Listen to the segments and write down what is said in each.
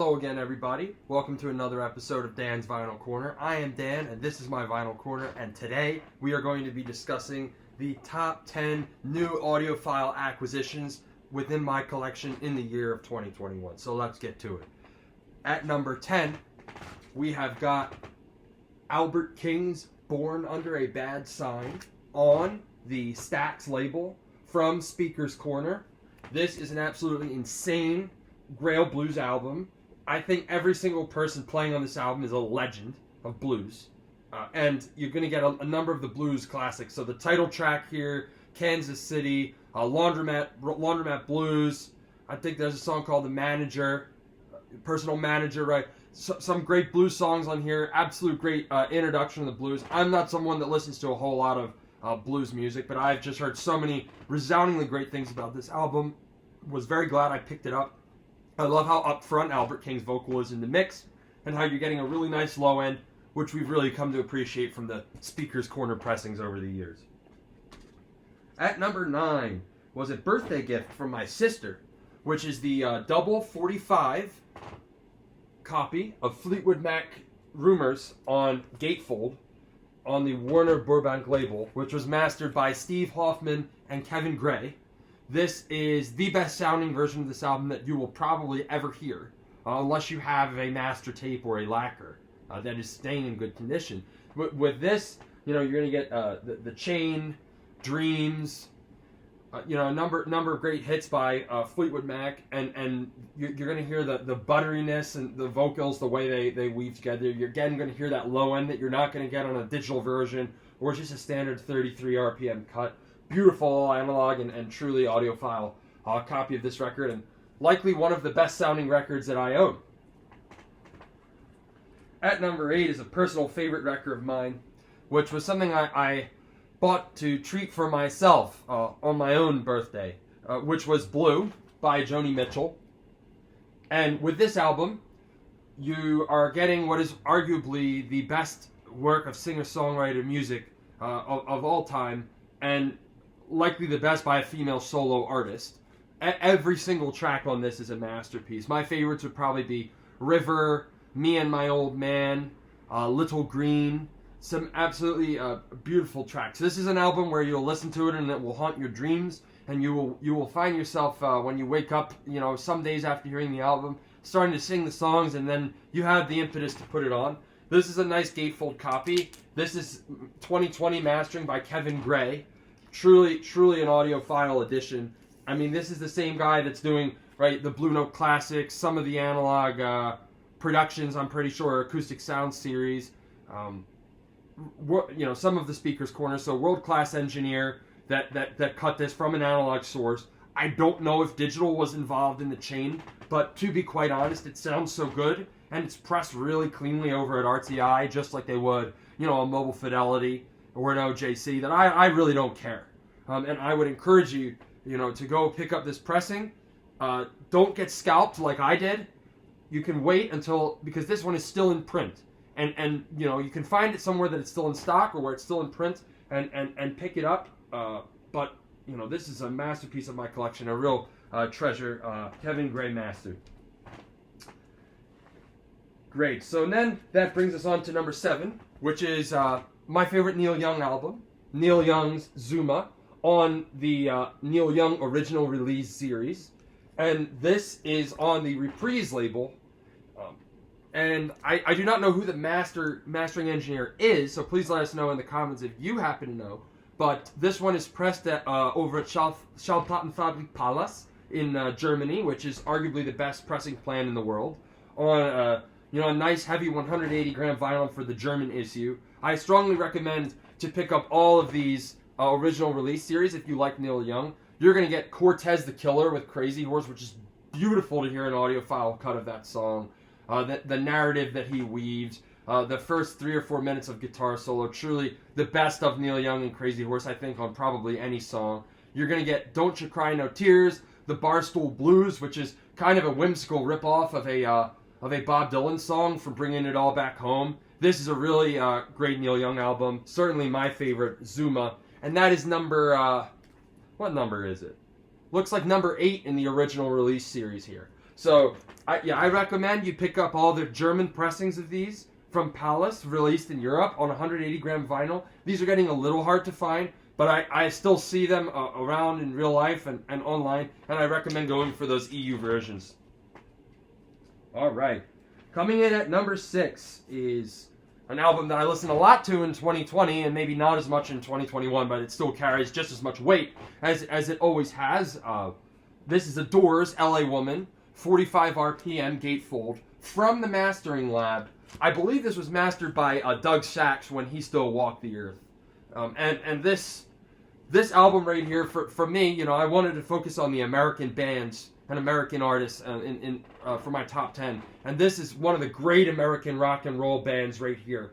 Hello again, everybody. Welcome to another episode of Dan's Vinyl Corner. I am Dan, and this is my Vinyl Corner, and today we are going to be discussing the top 10 new audiophile acquisitions within my collection in the year of 2021. So let's get to it. At number 10, we have got Albert King's Born Under a Bad Sign on the Stax label from Speakers Korner. This is an absolutely insane Grail blues album. I think every single person playing on this album is a legend of blues. And you're going to get a number of the blues classics. So the title track here, Kansas City, Laundromat Blues. I think there's a song called The Manager, Personal Manager, right? So, some great blues songs on here. Absolute great introduction to the blues. I'm not someone that listens to a whole lot of blues music, but I've just heard so many resoundingly great things about this album. Was very glad I picked it up. I love how upfront Albert King's vocal is in the mix, and how you're getting a really nice low end, which we've really come to appreciate from the Speakers Korner pressings over the years. At number 9 was a birthday gift from my sister, which is the double 45 copy of Fleetwood Mac Rumors on Gatefold on the Warner Burbank label, which was mastered by Steve Hoffman and Kevin Gray. This is the best sounding version of this album that you will probably ever hear, unless you have a master tape or a lacquer that is staying in good condition. With this, you're going to get the Chain, Dreams, a number of great hits by Fleetwood Mac, and you're going to hear the butteriness and the vocals, the way they weave together. You're again going to hear that low end that you're not going to get on a digital version or just a standard 33 RPM cut. Beautiful analog and truly audiophile copy of this record, and likely one of the best sounding records that I own. At number 8 is a personal favorite record of mine, which was something I bought to treat for myself on my own birthday, which was Blue by Joni Mitchell. And with this album, you are getting what is arguably the best work of singer-songwriter music of all time, and likely the best by a female solo artist. Every single track on this is a masterpiece. My favorites would probably be River, Me and My Old Man, Little Green. Some absolutely beautiful tracks. This is an album where you'll listen to it and it will haunt your dreams, and you will find yourself when you wake up, some days after hearing the album, starting to sing the songs, and then you have the impetus to put it on. This is a nice gatefold copy. This is 2020 mastering by Kevin Gray. Truly an audiophile edition. I mean, this is the same guy that's doing, right, the Blue Note Classics, some of the analog productions, I'm pretty sure, Acoustic Sound Series, some of the Speakers Korner. So world-class engineer that cut this from an analog source. I don't know if digital was involved in the chain, but to be quite honest, it sounds so good, and it's pressed really cleanly over at RTI, just like they would, a Mobile Fidelity or an OJC, that I really don't care. And I would encourage you, to go pick up this pressing. Don't get scalped like I did. You can wait because this one is still in print. And you can find it somewhere that it's still in stock or where it's still in print and pick it up. But this is a masterpiece of my collection, a real treasure, Kevin Gray mastered. Great, so then that brings us on to number 7, which is my favorite Neil Young album, Neil Young's Zuma, on the Neil Young Original Release series. And this is on the Reprise label. And I do not know who the mastering engineer is, so please let us know in the comments if you happen to know. But this one is pressed over at Schallplattenfabrik Palace in Germany, which is arguably the best pressing plant in the world, on a nice heavy 180-gram vinyl for the German issue. I strongly recommend to pick up all of these original release series if you like Neil Young. You're going to get Cortez the Killer with Crazy Horse, which is beautiful to hear an audiophile cut of that song. The narrative that he weaves, the first 3 or 4 minutes of guitar solo, truly the best of Neil Young and Crazy Horse, I think, on probably any song. You're going to get Don't You Cry No Tears, the Barstool Blues, which is kind of a whimsical ripoff of a Bob Dylan song from Bringing It All Back Home. This is a really great Neil Young album. Certainly my favorite, Zuma. And that is number... what number is it? Looks like number 8 in the original release series here. So I recommend you pick up all the German pressings of these from Palace, released in Europe on 180 gram vinyl. These are getting a little hard to find, but I still see them around in real life and online, and I recommend going for those EU versions. All right. Coming in at number 6 is an album that I listened a lot to in 2020 and maybe not as much in 2021, but it still carries just as much weight as it always has. This is The Doors' LA Woman, 45 RPM gatefold from the mastering lab. I believe this was mastered by Doug Sachs when he still walked the earth. And this album right here, for me, you know, I wanted to focus on the American bands and American artists for my top 10. And this is one of the great American rock and roll bands right here.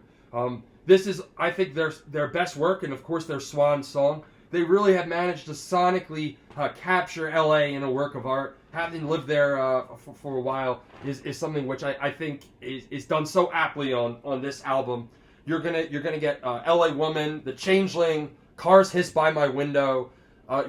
This is, I think, their best work, and of course their swan song. They really have managed to sonically capture LA in a work of art. Having lived there for a while is something which I think is done so aptly on this album. You're gonna get LA Woman, The Changeling, Cars Hiss By My Window,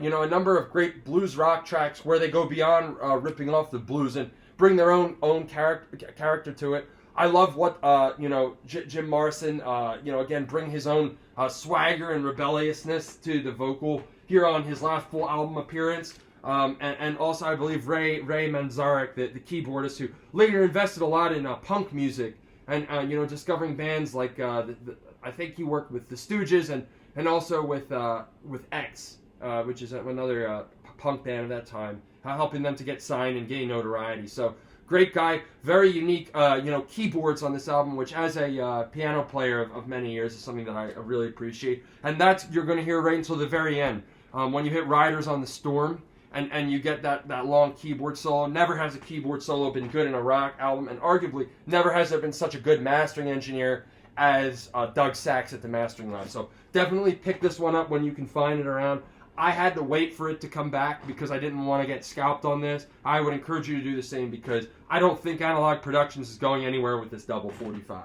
you know, a number of great blues rock tracks where they go beyond ripping off the blues and bring their own character to it. I love what you know, Jim Morrison, you know, again, bring his own swagger and rebelliousness to the vocal here on his last full album appearance. And also, I believe Ray Manzarek, the keyboardist, who later invested a lot in punk music and you know, discovering bands like I think he worked with the Stooges and also with X, which is another punk band at that time, helping them to get signed and gain notoriety. So great guy, very unique, you know, keyboards on this album, which as a piano player of many years is something that I really appreciate. And that's you're going to hear right until the very end when you hit Riders on the Storm. And you get that long keyboard solo. Never has a keyboard solo been good in a rock album, and arguably never has there been such a good mastering engineer as Doug Sachs at the mastering lab. So definitely pick this one up when you can find it around. I had to wait for it to come back because I didn't want to get scalped on this. I would encourage you to do the same because I don't think Analog Productions is going anywhere with this double 45.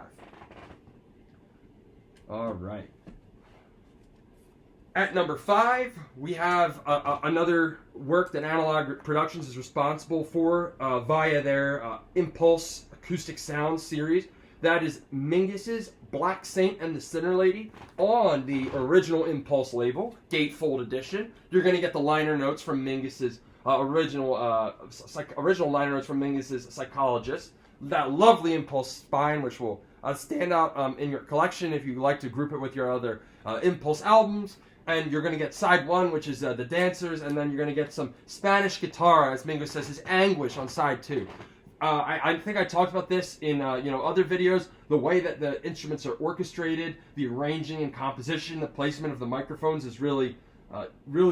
All right. At number 5, we have another work that Analog Productions is responsible for via their Impulse Acoustic Sound series. That is Mingus's Black Saint and the Sinner Lady on the original Impulse label, Gatefold Edition. You're going to get the liner notes from Mingus's original liner notes from Mingus's Psychologist. That lovely Impulse spine, which will stand out in your collection if you like to group it with your other Impulse albums. And you're going to get side 1, which is the Dancers, and then you're going to get some Spanish guitar, as Mingus says, his Anguish on side 2. I think I talked about this in you know, other videos. The way that the instruments are orchestrated, the arranging and composition, the placement of the microphones is really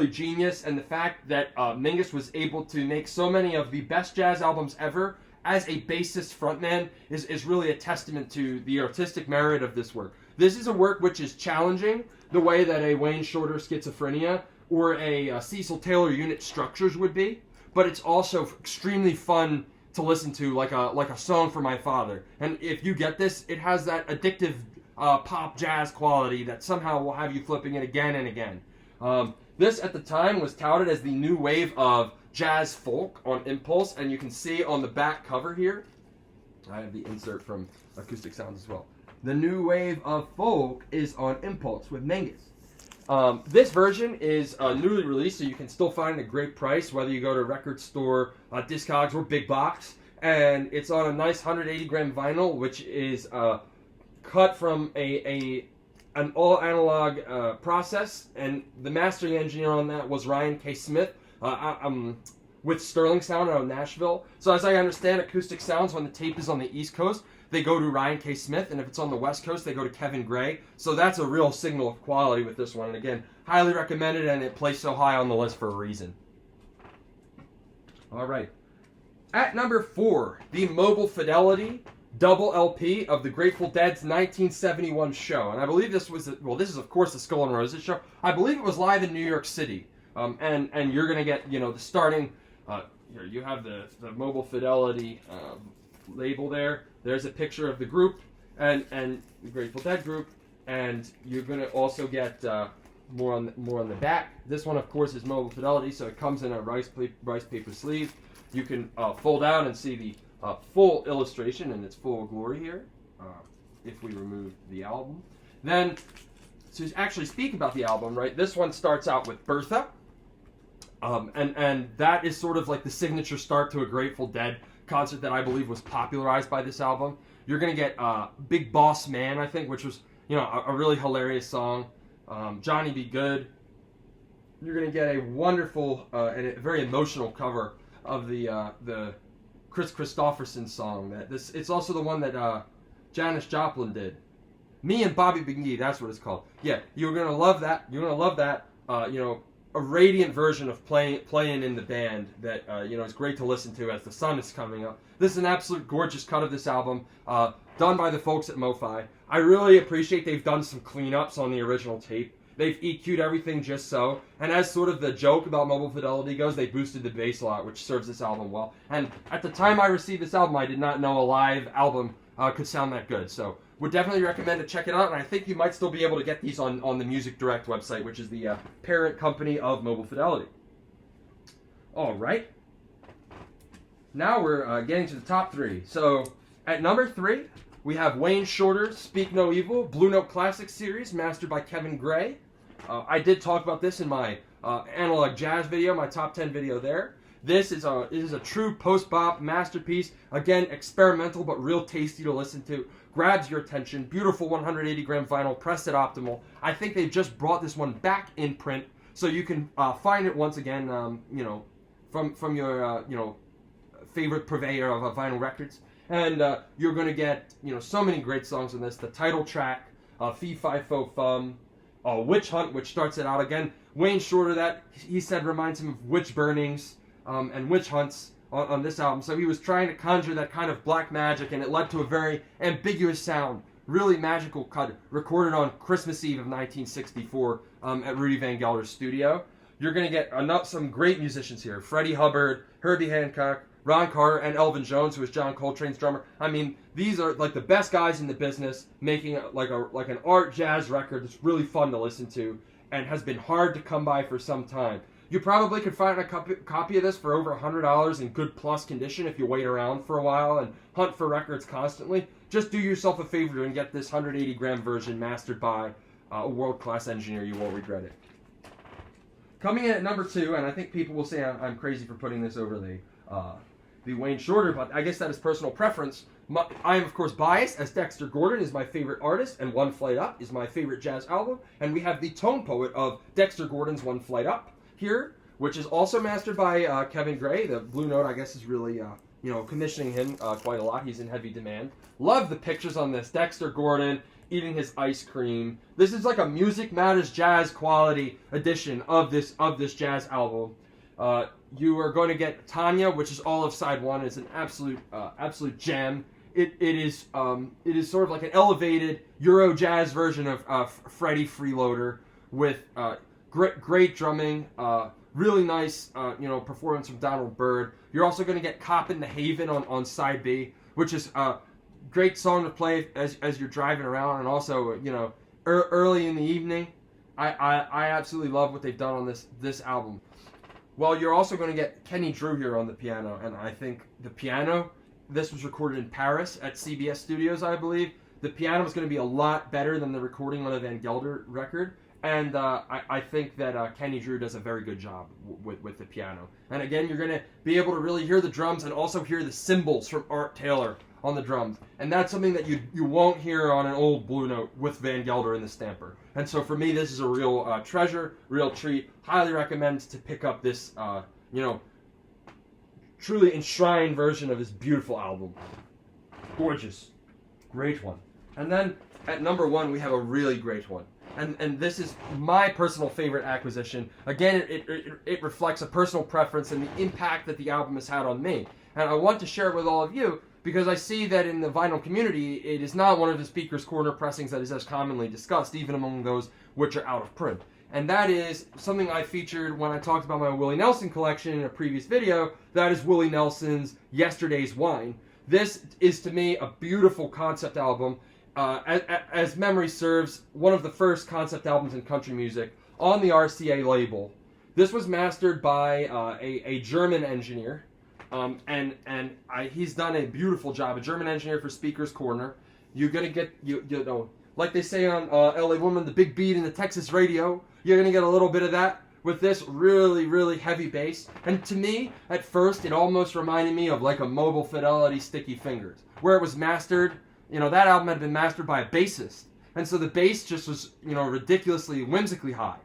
genius. And the fact that Mingus was able to make so many of the best jazz albums ever as a bassist frontman is really a testament to the artistic merit of this work. This is a work which is challenging, the way that a Wayne Shorter Schizophrenia or a Cecil Taylor Unit Structures would be, but it's also extremely fun to listen to, like a song for my father. And if you get this, it has that addictive pop jazz quality that somehow will have you flipping it again and again. This at the time was touted as the new wave of jazz folk on Impulse, and you can see on the back cover here, I have the insert from Acoustic Sounds as well. The new wave of folk is on Impulse with Mingus. This version is newly released, so you can still find it at a great price, whether you go to a record store, Discogs, or Big Box. And it's on a nice 180 gram vinyl, which is cut from an all analog process. And the mastering engineer on that was Ryan K. Smith with Sterling Sound out of Nashville. So as I understand, Acoustic Sounds, when the tape is on the East Coast, they go to Ryan K. Smith, and if it's on the West Coast, they go to Kevin Gray. So that's a real signal of quality with this one. And again, highly recommended, and it placed so high on the list for a reason. All right. At number 4, the Mobile Fidelity double LP of the Grateful Dead's 1971 show. And I believe this was, this is of course the Skull and Roses show. I believe it was live in New York City. And you're going to get, you know, the starting, here you have the Mobile Fidelity label there. There's a picture of the group and the Grateful Dead group, and you're going to also get more on the back. This one, of course, is Mobile Fidelity, so it comes in a rice paper sleeve. you can fold out and see the full illustration in its full glory here. If we remove the album, then to actually speak about the album, right? This one starts out with Bertha, and that is sort of like the signature start to a Grateful Dead concert that I believe was popularized by this album. You're gonna get Big Boss Man, I think, which was a really hilarious song. Johnny Be Good. You're gonna get a wonderful and a very emotional cover of the Chris Christopherson song. It's also the one that Janis Joplin did. Me and Bobby McGee, that's what it's called. Yeah, you're gonna love that. You're gonna love that. A radiant version of playing in the band that is great to listen to as the sun is coming up. This is an absolute gorgeous cut of this album, done by the folks at MoFi. I really appreciate they've done some cleanups on the original tape. They've EQ'd everything just so, and as sort of the joke about Mobile Fidelity goes, they boosted the bass a lot, which serves this album well. And at the time I received this album, I did not know a live album could sound that good. So would definitely recommend to check it out, and I think you might still be able to get these on the Music Direct website, which is the parent company of Mobile Fidelity. All right. Now we're getting to the top three. So at number 3, we have Wayne Shorter's Speak No Evil, Blue Note Classic Series, mastered by Kevin Gray. I did talk about this in my analog jazz video, my top 10 video there. This is a true post-bop masterpiece. Again, experimental but real tasty to listen to. Grabs your attention. Beautiful 180-gram vinyl, pressed at optimal. I think they just brought this one back in print, so you can find it once again. From your favorite purveyor of vinyl records, and you're going to get so many great songs on this. The title track, Fee Fi Fo Fum, Witch Hunt, which starts it out again. Wayne Shorter, that he said reminds him of witch burnings and witch hunts on this album. So he was trying to conjure that kind of black magic, and it led to a very ambiguous sound. Really magical cut, recorded on Christmas Eve of 1964 at Rudy Van Gelder's studio. You're going to get some great musicians here. Freddie Hubbard, Herbie Hancock, Ron Carter, and Elvin Jones, who is John Coltrane's drummer. I mean, these are like the best guys in the business, making like an art jazz record that's really fun to listen to and has been hard to come by for some time. You probably could find a copy of this for over $100 in good plus condition if you wait around for a while and hunt for records constantly. Just do yourself a favor and get this 180-gram version mastered by a world-class engineer. You won't regret it. Coming in at number 2, and I think people will say I'm crazy for putting this over the Wayne Shorter, but I guess that is personal preference. I am, of course, biased, as Dexter Gordon is my favorite artist, and One Flight Up is my favorite jazz album, and we have the tone poet of Dexter Gordon's One Flight Up here, which is also mastered by Kevin Gray. The Blue Note, I guess, is really, commissioning him quite a lot. He's in heavy demand. Love the pictures on this. Dexter Gordon eating his ice cream. This is like a Music Matters Jazz quality edition of this jazz album. You are going to get Tanya, which is all of side 1. It's an absolute gem. It is sort of like an elevated Euro jazz version of Freddie Freeloader with great drumming, really nice performance from Donald Byrd. You're also going to get Coppin' the Haven on side B, which is great song to play as you're driving around, and also early in the evening. I absolutely love what they've done on this album. Well, you're also going to get Kenny Drew here on the piano, and I think the piano, this was recorded in Paris at CBS Studios, I believe. The piano is going to be a lot better than the recording on a Van Gelder record, and I think that Kenny Drew does a very good job with the piano. And again, you're going to be able to really hear the drums and also hear the cymbals from Art Taylor on the drums, and that's something that you won't hear on an old Blue Note with Van Gelder in the stamper. And so for me, this is a real treasure, real treat. Highly recommend to pick up this truly enshrined version of this beautiful album. Gorgeous, great one. And then at number 1, we have a really great one, and this is my personal favorite acquisition. Again, it reflects a personal preference and the impact that the album has had on me, and I want to share it with all of you, because I see that in the vinyl community, it is not one of the Speakers Korner pressings that is as commonly discussed, even among those which are out of print. And that is something I featured when I talked about my Willie Nelson collection in a previous video. That is Willie Nelson's Yesterday's Wine. This is, to me, a beautiful concept album. As memory serves, one of the first concept albums in country music on the RCA label. This was mastered by a German engineer. He's done a beautiful job. A German engineer for Speakers Korner. You're gonna get you know, like they say on LA Woman, the big beat in the Texas radio. You're gonna get a little bit of that with this really heavy bass. And to me, at first, it almost reminded me of like a Mobile Fidelity Sticky Fingers, where it was mastered. You know, that album had been mastered by a bassist, and so the bass just was, you know, ridiculously, whimsically high,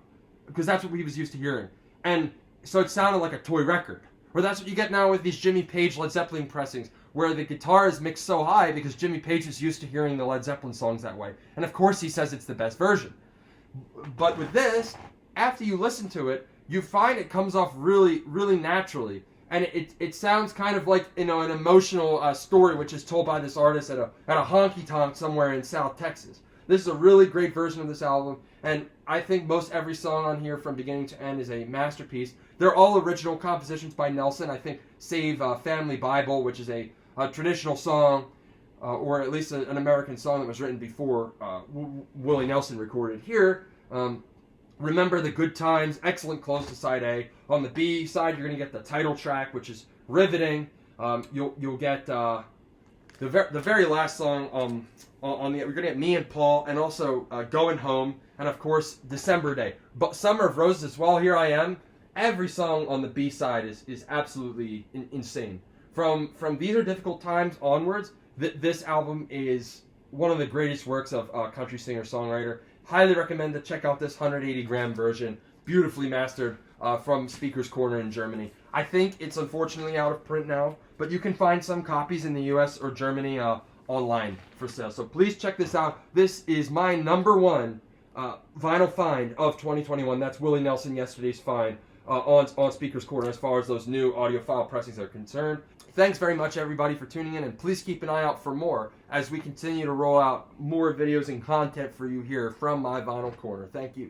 because that's what he was used to hearing. And so it sounded like a toy record. Or that's what you get now with these Jimmy Page Led Zeppelin pressings, where the guitar is mixed so high because Jimmy Page is used to hearing the Led Zeppelin songs that way. And of course he says it's the best version. But with this, after you listen to it, you find it comes off really naturally. And it sounds kind of like, you know, an emotional story which is told by this artist at a honky-tonk somewhere in South Texas. This is a really great version of this album, and I think most every song on here from beginning to end is a masterpiece. They're all original compositions by Nelson, I think, save Family Bible, which is a traditional song, or at least an American song that was written before Willie Nelson recorded here. Remember the Good Times, excellent close to side A. On the B side, you're going to get the title track, which is riveting. You'll get the very last song on the. We're going to get Me and Paul, and also Going Home, and of course December Day. But Summer of Roses as well. Here I Am. Every song on the B side is absolutely insane. From These Are Difficult Times onwards, this album is one of the greatest works of country singer-songwriter. Highly recommend to check out this 180-gram version, beautifully mastered from Speakers Korner in Germany. I think it's unfortunately out of print now, but you can find some copies in the US or Germany online for sale. So please check this out. This is my #1 vinyl find of 2021. That's Willie Nelson, Yesterday's Find, on Speakers Korner as far as those new audiophile pressings are concerned. Thanks very much, everybody, for tuning in, and please keep an eye out for more as we continue to roll out more videos and content for you here from my Vinyl Corner. Thank you.